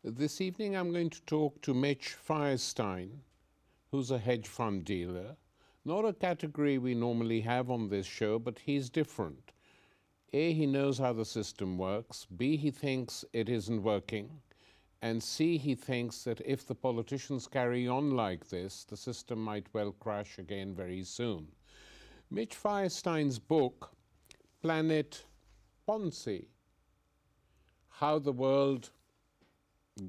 This evening I'm going to talk to Mitch Firestein, who's a hedge fund dealer. Not a category we normally have on this show, but he's different. A, he knows how the system works. B, he thinks it isn't working. And C, he thinks that if the politicians carry on like this, the system might well crash again very soon. Mitch Firestein's book, Planet Ponzi, How the World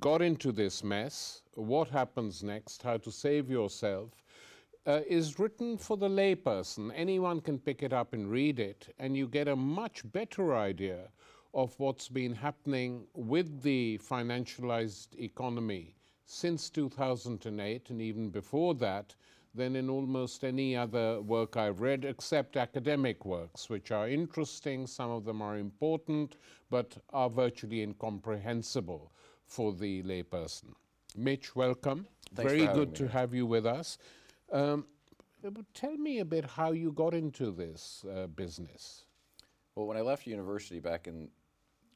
Got Into This Mess, What Happens Next, How to Save Yourself, is written for the layperson. Anyone can pick it up and read it, and you get a much better idea of what's been happening with the financialized economy since 2008 and even before that than in almost any other work I've read, except academic works, which are interesting. Some of them are important, but are virtually incomprehensible for the layperson. Mitch, welcome. Thanks Very for having good to me. have you with us. Tell me a bit how you got into this business. Well, when I left university back in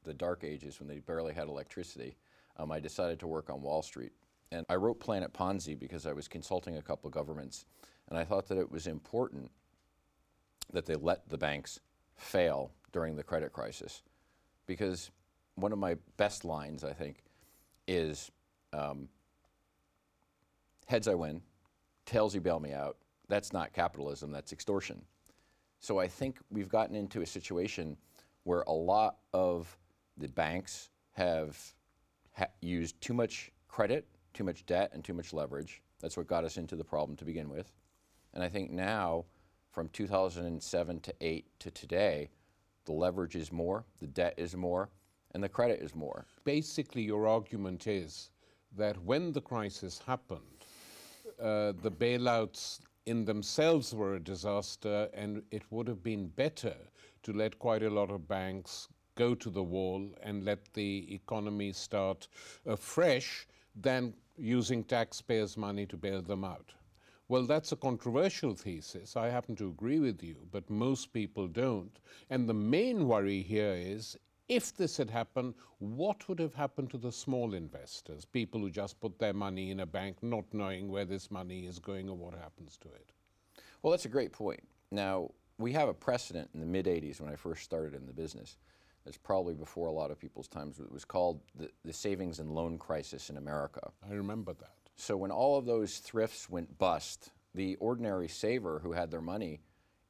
the dark ages when they barely had electricity, I decided to work on Wall Street. And I wrote Planet Ponzi because I was consulting a couple of governments, and I thought that it was important that they let the banks fail during the credit crisis. Because one of my best lines, I think, is heads I win, tails you bail me out. That's not capitalism, that's extortion. So I think we've gotten into a situation where a lot of the banks have used too much credit, too much debt, and too much leverage. That's what got us into the problem to begin with. And I think now, from 2007 to 8 to today, the leverage is more, the debt is more, and the credit is more. Basically, your argument is that when the crisis happened, the bailouts in themselves were a disaster, and it would have been better to let quite a lot of banks go to the wall and let the economy start afresh than using taxpayers' money to bail them out. Well, that's a controversial thesis. I happen to agree with you, but most people don't. And the main worry here is, if this had happened, what would have happened to the small investors, people who just put their money in a bank not knowing where this money is going or what happens to it? Well, that's a great point. Now, we have a precedent in the mid-'80s when I first started in the business. It's probably before a lot of people's times. It was called the savings and loan crisis in America. I remember that. So when all of those thrifts went bust, the ordinary saver who had their money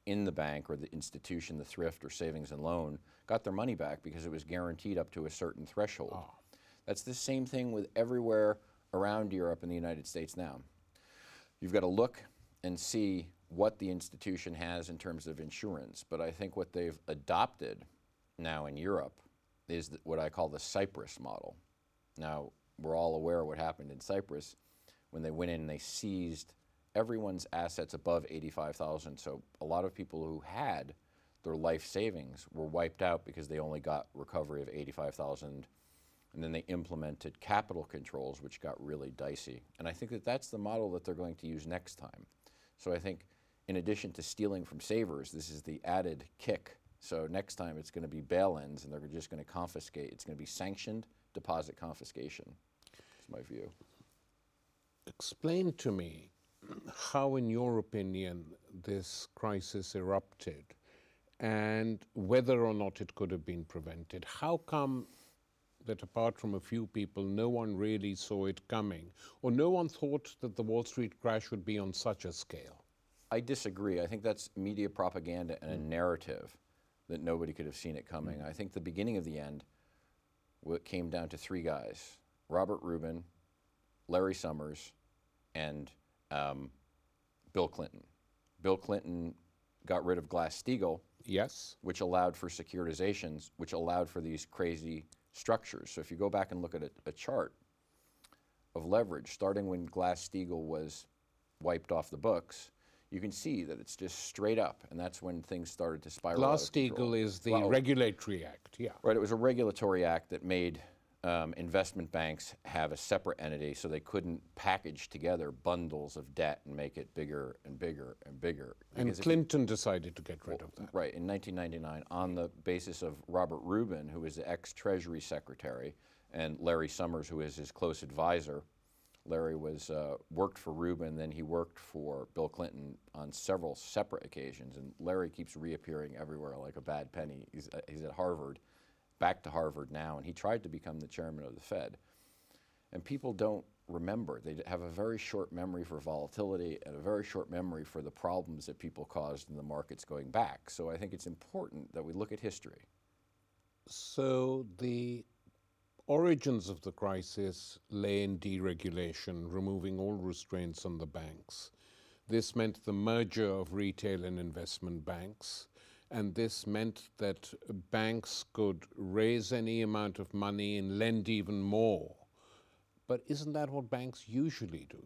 in the bank or the institution, the thrift or savings and loan, got their money back because it was guaranteed up to a certain threshold. Oh. That's the same thing with everywhere around Europe and the United States now. You've got to look and see what the institution has in terms of insurance, but I think what they've adopted now in Europe is what I call the Cyprus model. Now, we're all aware of what happened in Cyprus when they went in and they seized everyone's assets above 85,000. So a lot of people who had their life savings were wiped out because they only got recovery of 85,000. And then they implemented capital controls, which got really dicey. And I think that that's the model that they're going to use next time. So I think in addition to stealing from savers, this is the added kick. So next time it's going to be bail-ins and they're just going to confiscate. It's going to be sanctioned deposit confiscation. That's my view. Explain to me how, in your opinion, this crisis erupted and whether or not it could have been prevented. How come that apart from a few people, no one really saw it coming, or no one thought that the Wall Street crash would be on such a scale? I disagree. I think that's media propaganda and a narrative that nobody could have seen it coming. I think the beginning of the end came down to three guys: Robert Rubin, Larry Summers, and Bill Clinton. Bill Clinton got rid of Glass-Steagall, Yes. which allowed for securitizations, which allowed for these crazy structures. So if you go back and look at a chart of leverage, starting when Glass-Steagall was wiped off the books, you can see that it's just straight up, and that's when things started to spiral out of control. Glass-Steagall is the regulatory act, yeah. Right, it was a regulatory act that made investment banks have a separate entity so they couldn't package together bundles of debt and make it bigger and bigger and bigger. And Clinton decided to get rid of that. Right, in 1999, on the basis of Robert Rubin, who was the ex-Treasury Secretary And Larry Summers, who is his close advisor, Larry worked for Rubin, then he worked for Bill Clinton on several separate occasions, and Larry keeps reappearing everywhere like a bad penny. He's at Harvard, back to Harvard now, and he tried to become the chairman of the Fed. And people don't remember. They have a very short memory for volatility and a very short memory for the problems that people caused in the markets going back. So I think it's important that we look at history. So the origins of the crisis lay in deregulation, removing all restraints on the banks. This meant the merger of retail and investment banks, and this meant that banks could raise any amount of money and lend even more. But isn't that what banks usually do?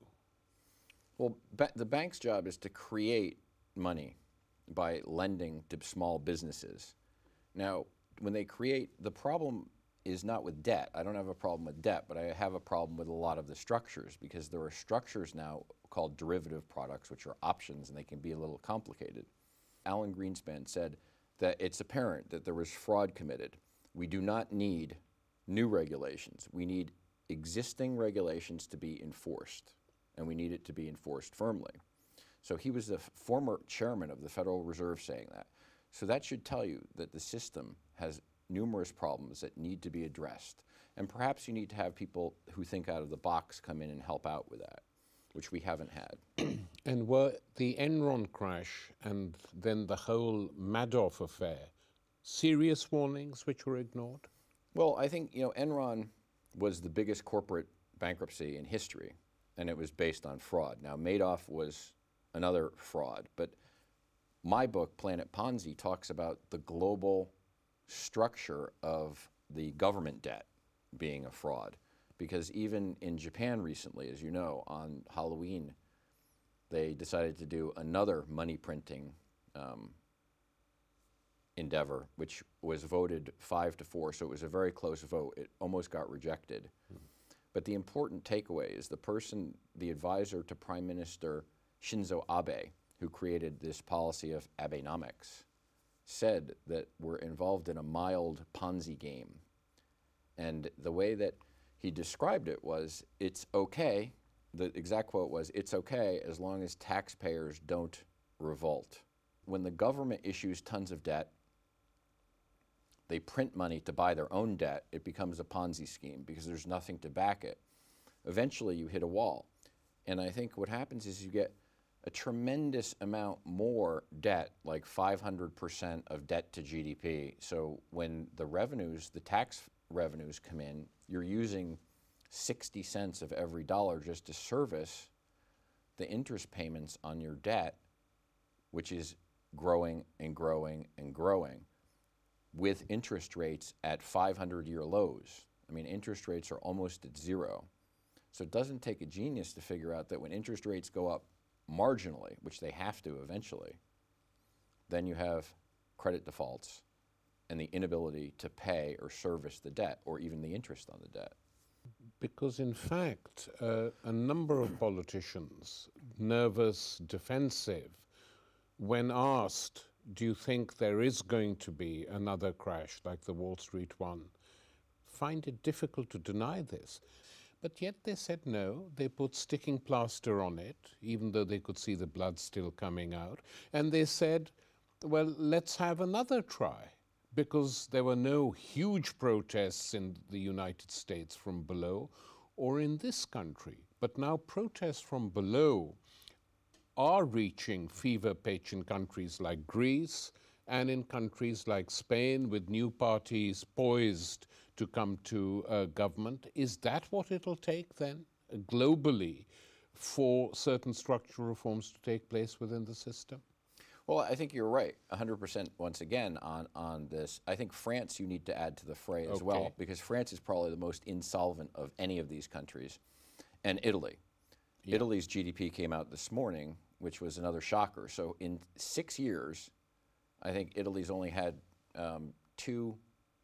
Well, the bank's job is to create money by lending to small businesses. Now, when they create, the problem is not with debt. I don't have a problem with debt, but I have a problem with a lot of the structures, because there are structures now called derivative products, which are options, and they can be a little complicated. Alan Greenspan said that it's apparent that there was fraud committed. We do not need new regulations. We need existing regulations to be enforced, and we need it to be enforced firmly. So he was the former chairman of the Federal Reserve saying that. So that should tell you that the system has numerous problems that need to be addressed. And perhaps you need to have people who think out of the box come in and help out with that, which we haven't had. And were the Enron crash and then the whole Madoff affair serious warnings which were ignored? Well, I think, Enron was the biggest corporate bankruptcy in history, and it was based on fraud. Now, Madoff was another fraud, but my book, Planet Ponzi, talks about the global structure of the government debt being a fraud. Because even in Japan recently, as you know, on Halloween, they decided to do another money printing endeavor, which was voted 5-4, so it was a very close vote. It almost got rejected. But the important takeaway is the advisor to Prime Minister Shinzo Abe, who created this policy of Abenomics, said that we're involved in a mild Ponzi game. And the way that he described it was, it's okay, the exact quote was, it's okay as long as taxpayers don't revolt. When the government issues tons of debt, they print money to buy their own debt, it becomes a Ponzi scheme because there's nothing to back it. Eventually you hit a wall. And I think what happens is you get a tremendous amount more debt, like 500% of debt to GDP. So when the tax revenues come in, you're using 60 cents of every dollar just to service the interest payments on your debt, which is growing and growing and growing, with interest rates at 500-year lows. I mean, interest rates are almost at zero. So it doesn't take a genius to figure out that when interest rates go up marginally, which they have to eventually, then you have credit defaults and the inability to pay or service the debt or even the interest on the debt. Because in fact, a number of politicians, nervous, defensive, when asked, do you think there is going to be another crash like the Wall Street one, find it difficult to deny this. But yet they said no, they put sticking plaster on it, even though they could see the blood still coming out. And they said, well, let's have another try, because there were no huge protests in the United States from below or in this country. But now protests from below are reaching fever pitch in countries like Greece and in countries like Spain, with new parties poised to come to government. Is that what it'll take then, globally, for certain structural reforms to take place within the system? Well, I think you're right, 100% once again on this. I think France you need to add to the fray as well, because France is probably the most insolvent of any of these countries, and Italy. Yeah. Italy's GDP came out this morning, which was another shocker. So in 6 years, I think Italy's only had 2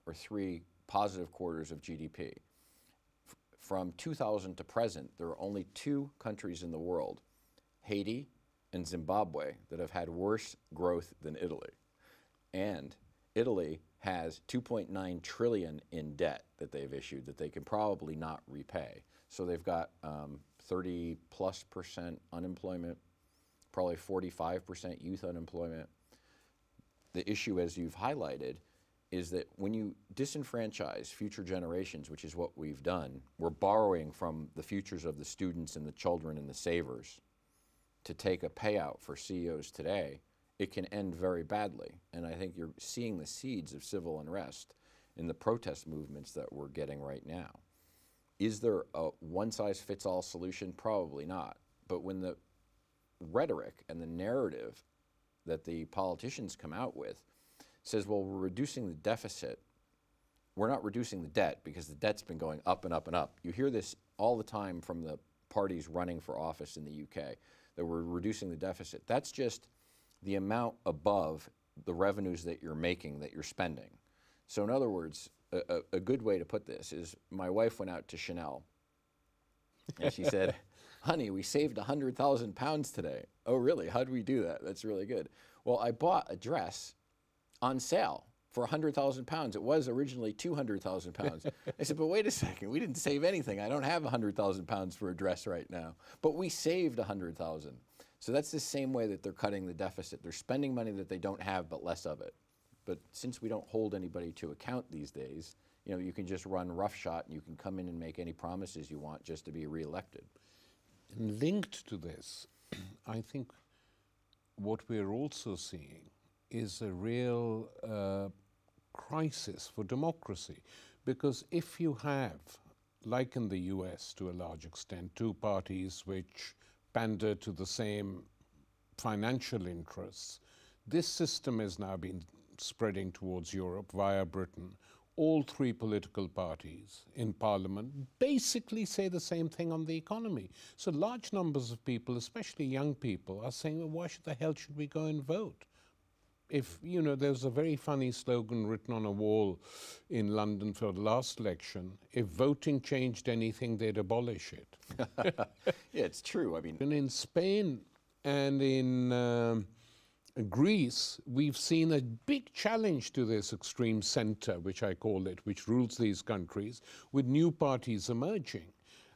or 3 positive quarters of GDP. From 2000 to present, there are only 2 countries in the world, Haiti and Zimbabwe, that have had worse growth than Italy. And Italy has 2.9 trillion in debt that they've issued that they can probably not repay. So they've got 30+% unemployment, probably 45% youth unemployment. The issue, as you've highlighted, is that when you disenfranchise future generations, which is what we've done, we're borrowing from the futures of the students and the children and the savers to take a payout for CEOs today, it can end very badly. And I think you're seeing the seeds of civil unrest in the protest movements that we're getting right now. Is there a one-size-fits-all solution? Probably not. But when the rhetoric and the narrative that the politicians come out with says, well, we're reducing the deficit, we're not reducing the debt because the debt's been going up and up and up. You hear this all the time from the parties running for office in the UK, that we're reducing the deficit. That's just the amount above the revenues that you're making, that you're spending. So in other words, a good way to put this is my wife went out to Chanel and she said, honey, we saved 100,000 pounds today. Oh, really? How'd we do that? That's really good. Well, I bought a dress on sale for 100,000 pounds. It was originally 200,000 pounds. I said, but wait a second, we didn't save anything. I don't have 100,000 pounds for a dress right now, but we saved 100,000. So that's the same way that they're cutting the deficit. They're spending money that they don't have, but less of it. But since we don't hold anybody to account these days, you know, you can just run roughshod and you can come in and make any promises you want just to be reelected. And linked to this, I think what we're also seeing is a real crisis for democracy. Because if you have, like in the US to a large extent, two parties which pander to the same financial interests, this system has now been spreading towards Europe via Britain. All three political parties in Parliament basically say the same thing on the economy. So large numbers of people, especially young people, are saying, well, why the hell should we go and vote? If, you know, there's a very funny slogan written on a wall in London for the last election, if voting changed anything, they'd abolish it. Yeah, it's true. I mean, and in Spain and in Greece, we've seen a big challenge to this extreme center, which I call it, which rules these countries, with new parties emerging.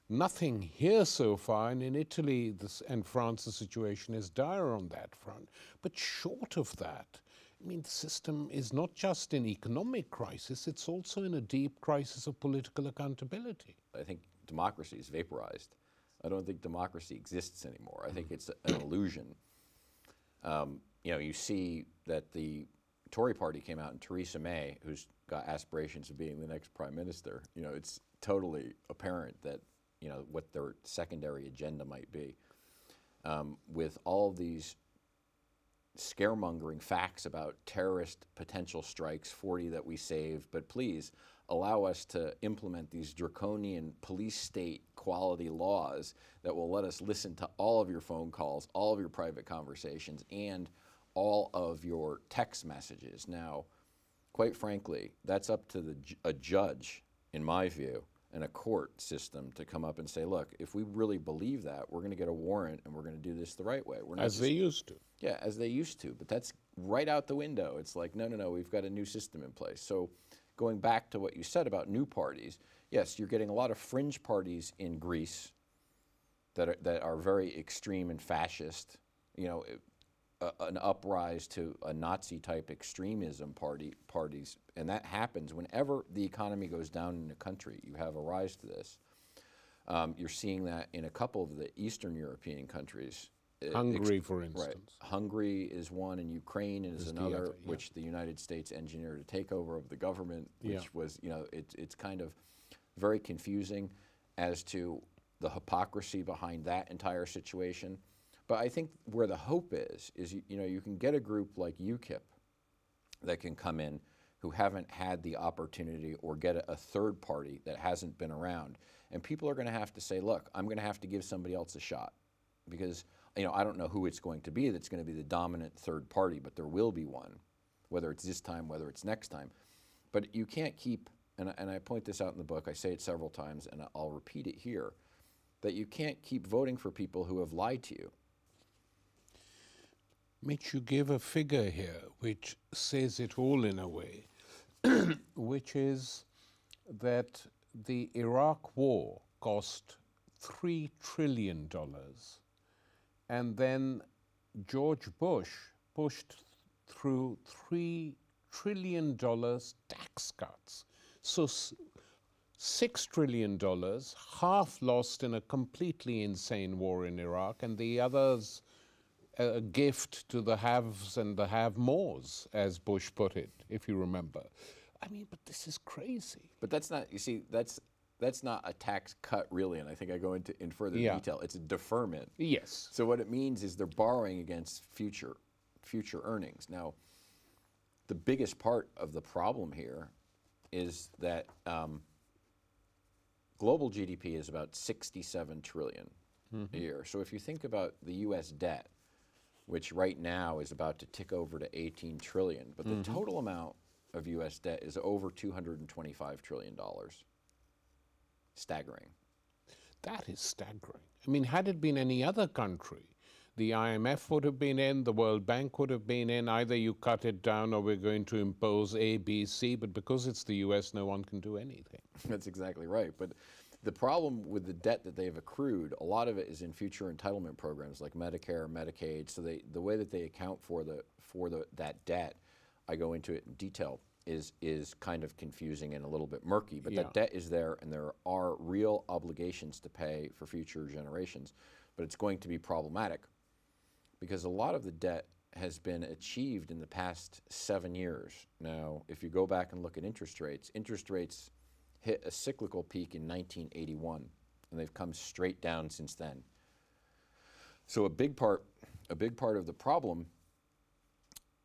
Nothing here so far, and in Italy and France, the situation is dire on that front. But short of that, I mean, the system is not just in economic crisis, it's also in a deep crisis of political accountability. I think democracy is vaporized. I don't think democracy exists anymore. I think it's an illusion. You know, you see that the Tory party came out and Theresa May, who's got aspirations of being the next prime minister, you know, it's totally apparent that, you know, what their secondary agenda might be. With all these scaremongering facts about terrorist potential strikes, 40 that we saved, but please allow us to implement these draconian police state quality laws that will let us listen to all of your phone calls, all of your private conversations, and all of your text messages. Now, quite frankly, that's up to a judge, in my view, and a court system to come up and say, look, if we really believe that, we're going to get a warrant and we're going to do this the right way. We're not as they used to. Yeah, as they used to. But that's right out the window. It's like, no, no, no, we've got a new system in place. So going back to what you said about new parties, yes, you're getting a lot of fringe parties in Greece that are very extreme and fascist, you know, an uprise to a Nazi-type extremism parties, and that happens whenever the economy goes down in a country. You have a rise to this. You're seeing that in a couple of the Eastern European countries. Hungary, for instance. Right. Hungary is one, and Ukraine is another, the other, yeah. Which the United States engineered a takeover of the government, which was, you know, it's kind of very confusing as to the hypocrisy behind that entire situation. But I think where the hope is you know, you can get a group like UKIP that can come in who haven't had the opportunity, or get a third party that hasn't been around. And people are going to have to say, look, I'm going to have to give somebody else a shot. Because, you know, I don't know who it's going to be that's going to be the dominant third party, but there will be one, whether it's this time, whether it's next time. But you can't keep, and I point this out in the book, I say it several times, and I'll repeat it here, that you can't keep voting for people who have lied to you. Mitch, you give a figure here which says it all in a way. which is that the Iraq War cost $3 trillion, and then George Bush pushed through $3 trillion tax cuts. So $6 trillion, half lost in a completely insane war in Iraq, and the others a gift to the haves and the have-mores, as Bush put it, if you remember. I mean, but this is crazy. But that's not, you see, that's not a tax cut really, and I think I go into in further detail. It's a deferment. Yes. So what it means is they're borrowing against future earnings. Now, the biggest part of the problem here is that global GDP is about 67 trillion a year. So if you think about the U.S. debt, which right now is about to tick over to 18 trillion, but the total amount of U.S. debt is over $225 trillion. Staggering. That is staggering. I mean, had it been any other country, the IMF would have been in, the World Bank would have been in, either you cut it down or we're going to impose A, B, C, but because it's the US, no one can do anything. That's exactly right. But the problem with the debt that they've accrued, a lot of it is in future entitlement programs like Medicare, Medicaid. So the way that they account for that debt, I go into it in detail, is kind of confusing and a little bit murky. But that debt is there, and there are real obligations to pay for future generations. But it's going to be problematic because a lot of the debt has been achieved in the past 7 years. Now, if you go back and look at interest rates hit a cyclical peak in 1981, and they've come straight down since then. So a big part of the problem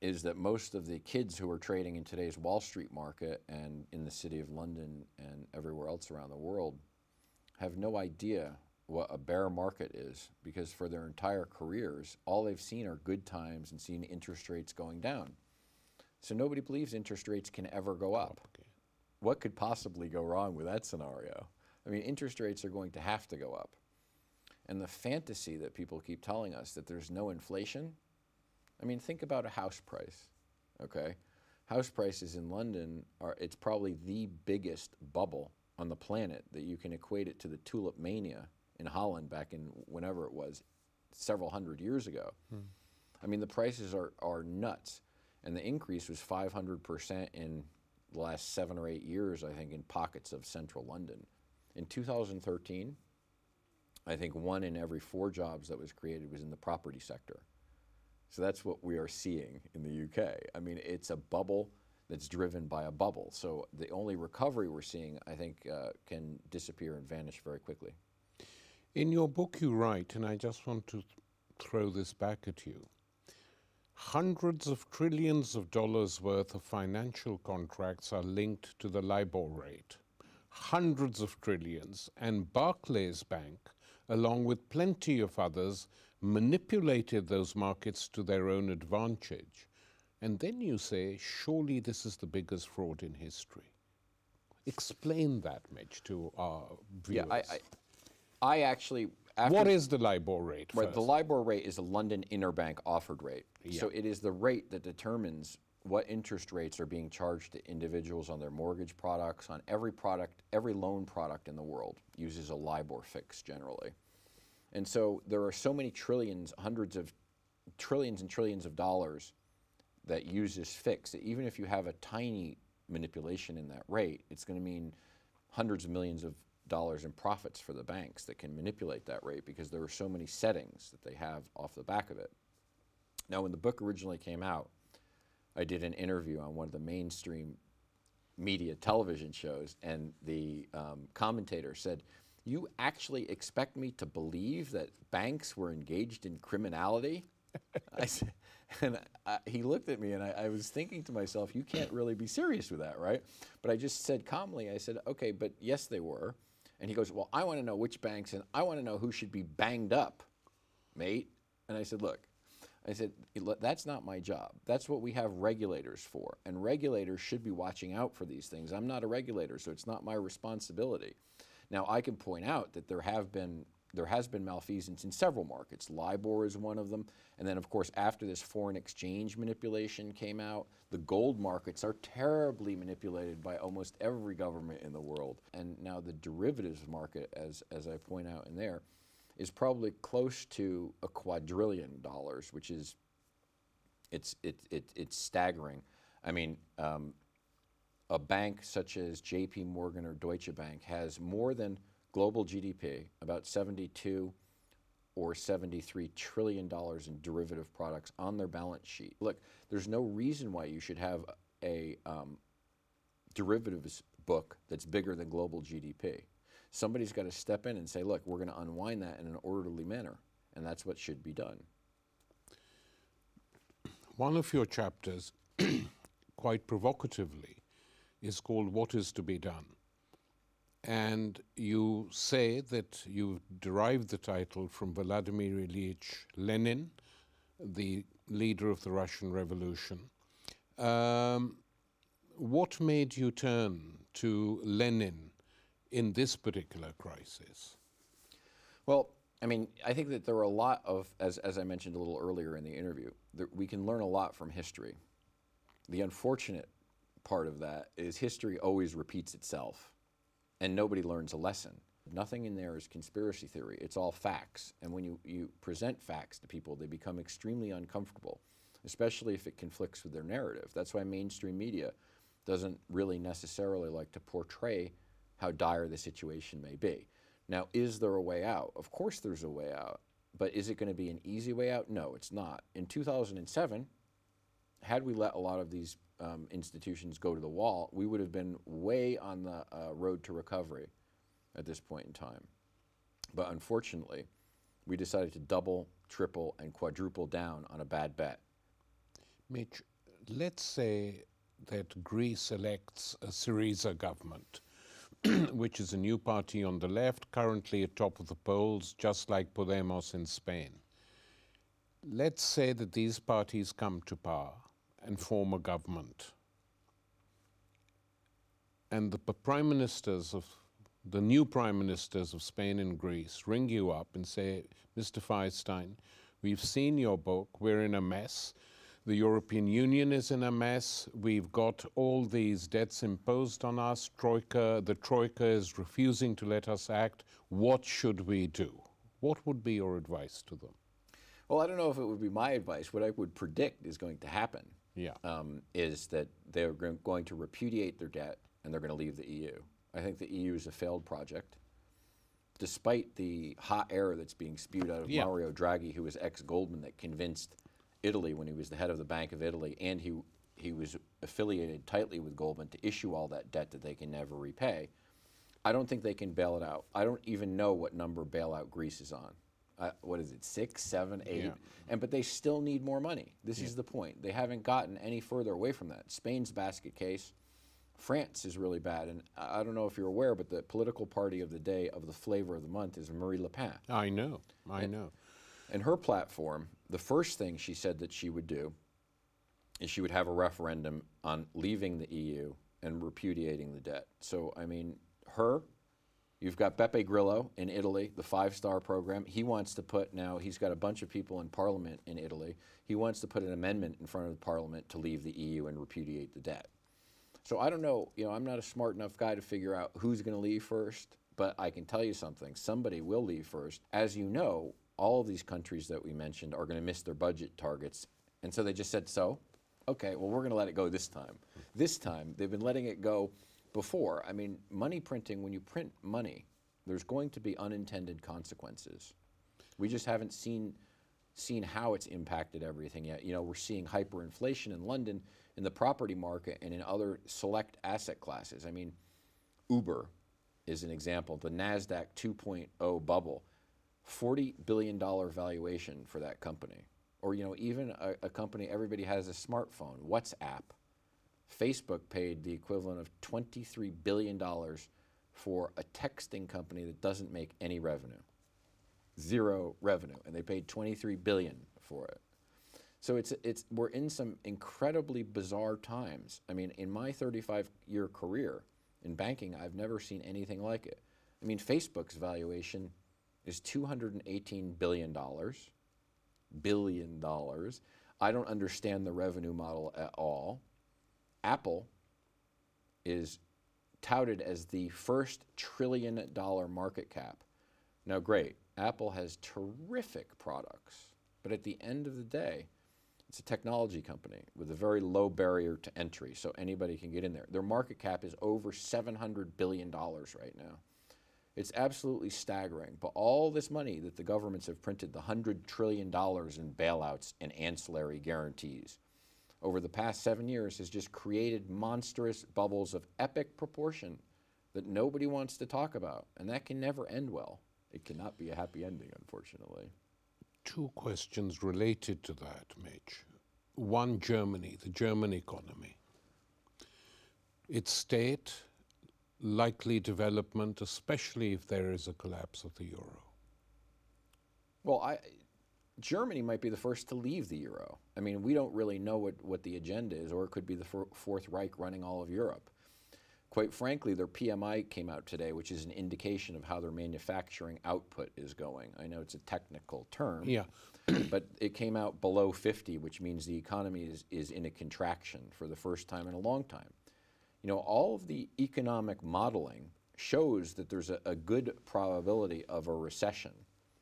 is that most of the kids who are trading in today's Wall Street market and in the city of London and everywhere else around the world have no idea what a bear market is, because for their entire careers, all they've seen are good times and seen interest rates going down. So nobody believes interest rates can ever go up. Okay. What could possibly go wrong with that scenario? I mean, interest rates are going to have to go up. And the fantasy that people keep telling us that there's no inflation, I mean, think about a house price, okay? House prices in London it's probably the biggest bubble on the planet that you can equate it to the tulip mania in Holland back in whenever it was, several hundred years ago. I mean, the prices are nuts. And the increase was 500% in the last 7 or 8 years, I think, in pockets of central London. In 2013, I think 1 in every 4 jobs that was created was in the property sector. So that's what we are seeing in the UK. I mean, it's a bubble that's driven by a bubble. So the only recovery we're seeing, I think, can disappear and vanish very quickly. In your book you write, and I just want to throw this back at you, hundreds of trillions of dollars worth of financial contracts are linked to the LIBOR rate. Hundreds of trillions. And Barclays Bank, along with plenty of others, manipulated those markets to their own advantage. And then you say, surely this is the biggest fraud in history. Explain that, Mitch, to our viewers. Yeah, I actually... What is the LIBOR rate first? Right, the LIBOR rate is a London interbank offered rate. Yeah. So it is the rate that determines what interest rates are being charged to individuals on their mortgage products, on every product, every loan product in the world uses a LIBOR fix generally. And so there are so many trillions, hundreds of trillions and trillions of dollars that use this fix that even if you have a tiny manipulation in that rate, it's going to mean hundreds of millions of dollars in profits for the banks that can manipulate that rate because there are so many settings that they have off the back of it. Now, when the book originally came out, I did an interview on one of the mainstream media television shows, and the commentator said, "You actually expect me to believe that banks were engaged in criminality?" I said, and he looked at me, and I was thinking to myself, you can't really be serious with that, right? But I just said calmly, I said, okay, but yes, they were. And he goes, well, I want to know which banks, and I want to know who should be banged up, mate. And I said, look, I said, that's not my job. That's what we have regulators for. And regulators should be watching out for these things. I'm not a regulator, so it's not my responsibility. Now, I can point out that there have been there has been malfeasance in several markets. LIBOR is one of them. And then, of course, after this foreign exchange manipulation came out, the gold markets are terribly manipulated by almost every government in the world. And now the derivatives market, as I point out in there, is probably close to $1 quadrillion, which is, it's staggering. I mean, a bank such as JP Morgan or Deutsche Bank has more than global GDP, about 72 or $73 trillion in derivative products on their balance sheet. Look, there's no reason why you should have a derivatives book that's bigger than global GDP. Somebody's got to step in and say, look, we're going to unwind that in an orderly manner, and that's what should be done. One of your chapters, quite provocatively, is called What is to be Done? And you say that you derived the title from Vladimir Ilyich Lenin, the leader of the Russian Revolution. What made you turn to Lenin in this particular crisis? Well, I mean, I think that there are a lot of, as I mentioned a little earlier in the interview, that we can learn a lot from history. The unfortunate part of that is history always repeats itself, and nobody learns a lesson. Nothing in there is conspiracy theory. It's all facts. And when you present facts to people, they become extremely uncomfortable, especially if it conflicts with their narrative. That's why mainstream media doesn't really necessarily like to portray how dire the situation may be. Now, is there a way out? Of course there's a way out. But is it going to be an easy way out? No, it's not. In 2007, had we let a lot of these institutions go to the wall, we would have been way on the road to recovery at this point in time. But unfortunately, we decided to double, triple, and quadruple down on a bad bet. Mitch, let's say that Greece elects a Syriza government, which is a new party on the left, currently at top of the polls, just like Podemos in Spain. Let's say that these parties come to power and form a government. And the new prime ministers of Spain and Greece ring you up and say, Mr. Feinstein, we've seen your book, we're in a mess. The European Union is in a mess. We've got all these debts imposed on us. The Troika is refusing to let us act. What should we do? What would be your advice to them? Well, I don't know if it would be my advice. What I would predict is going to happen is that they're going to repudiate their debt and they're going to leave the EU. I think the EU is a failed project. Despite the hot air that's being spewed out of Mario Draghi, who was ex-Goldman, that convinced Italy when he was the head of the Bank of Italy, and he was affiliated tightly with Goldman to issue all that debt that they can never repay, I don't think they can bail it out. I don't even know what number bailout Greece is on. What is it, 6, 7, 8? Yeah. But they still need more money. This is the point. They haven't gotten any further away from that. Spain's basket case. France is really bad. And I don't know if you're aware, but the political party of the day, of the flavor of the month, is Marine Le Pen. I know. I know. And her platform, the first thing she said that she would do is she would have a referendum on leaving the EU and repudiating the debt. So, I mean, you've got Beppe Grillo in Italy, the 5-star program. He wants to put, now he's got a bunch of people in parliament in Italy. He wants to put an amendment in front of the parliament to leave the EU and repudiate the debt. So I don't know, I'm not a smart enough guy to figure out who's going to leave first, but I can tell you something. Somebody will leave first. As you know, all of these countries that we mentioned are going to miss their budget targets. And so they just said, okay, well, we're going to let it go this time. This time, they've been letting it go before. I mean, money printing, when you print money, there's going to be unintended consequences. We just haven't seen how it's impacted everything yet. We're seeing hyperinflation in London, in the property market, and in other select asset classes. I mean, Uber is an example. The NASDAQ 2.0 bubble, $40 billion valuation for that company. Or, even a company, everybody has a smartphone, WhatsApp. Facebook paid the equivalent of $23 billion for a texting company that doesn't make any revenue. Zero revenue, and they paid $23 billion for it. So we're in some incredibly bizarre times. I mean, in my 35-year career in banking, I've never seen anything like it. I mean, Facebook's valuation is $218 billion. Billion dollars. I don't understand the revenue model at all. Apple is touted as the first trillion-dollar market cap. Now, great, Apple has terrific products, but at the end of the day, it's a technology company with a very low barrier to entry, so anybody can get in there. Their market cap is over $700 billion right now. It's absolutely staggering, but all this money that the governments have printed, the $100 trillion in bailouts and ancillary guarantees, over the past 7 years has just created monstrous bubbles of epic proportion that nobody wants to talk about, and that can never end well. It cannot be a happy ending, unfortunately. Two questions related to that, Mitch. One, Germany, the German economy. Its state, likely development, especially if there is a collapse of the euro. Well, Germany might be the first to leave the euro. I mean, we don't really know what the agenda is, or it could be the Fourth Reich running all of Europe. Quite frankly, their PMI came out today, which is an indication of how their manufacturing output is going. I know it's a technical term, yeah. but it came out below 50, which means the economy is in a contraction for the first time in a long time. You know, all of the economic modeling shows that there's a good probability of a recession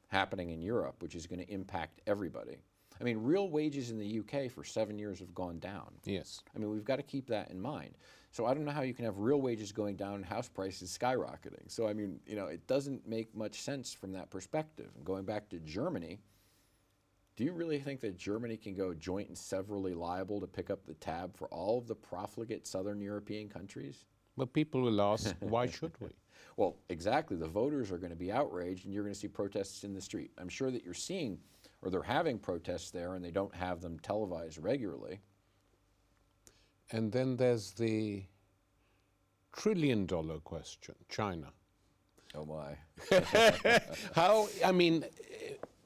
happening in Europe, which is going to impact everybody. I mean, real wages in the UK for 7 years have gone down. Yes. I mean, we've got to keep that in mind. So I don't know how you can have real wages going down and house prices skyrocketing. So, I mean, you know, it doesn't make much sense from that perspective. And going back to Germany, do you really think that Germany can go joint and severally liable to pick up the tab for all of the profligate Southern European countries? But people will ask, why should we? Well, exactly. The voters are going to be outraged, and you're going to see protests in the street. I'm sure that you're seeing, or they're having protests there, and they don't have them televised regularly. And then there's the trillion-dollar question, China. Oh, my. How, I mean,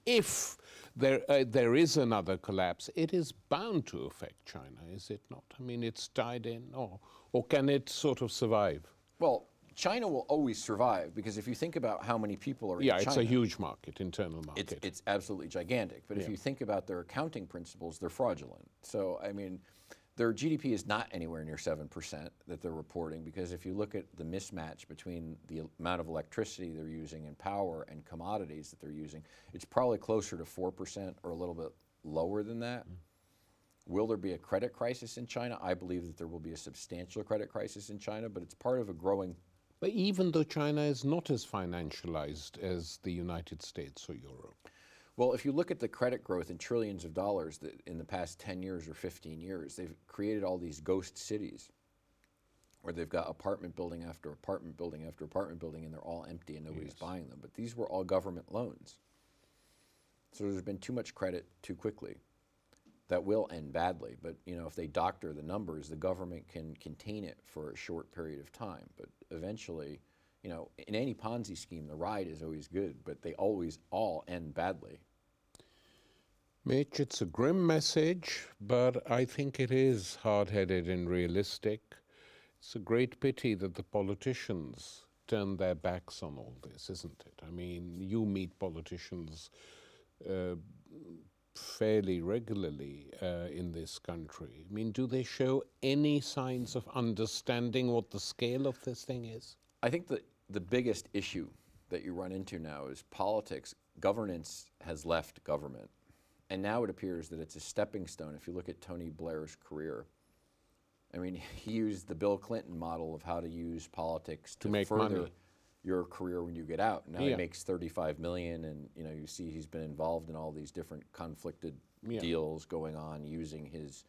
if there is another collapse, it is bound to affect China, is it not? I mean, it's tied in, or can it sort of survive? Well, China will always survive, because if you think about how many people are in China. Yeah, it's a huge market, internal market. It's absolutely gigantic. But if you think about their accounting principles, they're fraudulent. So, I mean, their GDP is not anywhere near 7% that they're reporting, because if you look at the mismatch between the amount of electricity they're using and power and commodities that they're using, it's probably closer to 4% or a little bit lower than that. Will there be a credit crisis in China? I believe that there will be a substantial credit crisis in China, but it's part of a growing. But even though China is not as financialized as the United States or Europe. Well, if you look at the credit growth in trillions of dollars that in the past 10 years or 15 years, they've created all these ghost cities where they've got apartment building after apartment building after apartment building, and they're all empty and nobody's buying them. But these were all government loans. So there's been too much credit too quickly. That will end badly. But, you know, if they doctor the numbers, the government can contain it for a short period of time. But eventually, you know, in any Ponzi scheme, the ride is always good, but they always all end badly. Mitch, it's a grim message, but I think it is hard-headed and realistic. It's a great pity that the politicians turn their backs on all this, isn't it? I mean, you meet politicians fairly regularly in this country. I mean, do they show any signs of understanding what the scale of this thing is? I think that the biggest issue that you run into now is politics. Governance has left government. And now it appears that it's a stepping stone. If you look at Tony Blair's career, I mean, he used the Bill Clinton model of how to use politics to make further money. Your career when you get out. Now he makes $35 million, and you know, you see he's been involved in all these different conflicted deals going on, using his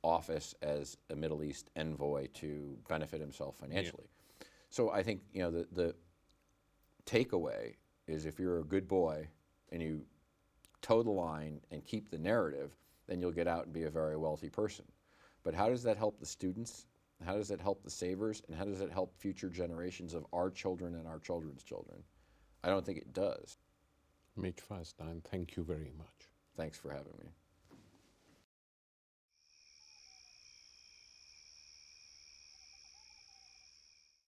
office as a Middle East envoy to benefit himself financially. So I think, you know, the takeaway is, if you're a good boy and you toe the line and keep the narrative, then you'll get out and be a very wealthy person. But how does that help the students? How does it help the savers? And how does it help future generations of our children and our children's children? I don't think it does. Mitch Feinstein, thank you very much. Thanks for having me.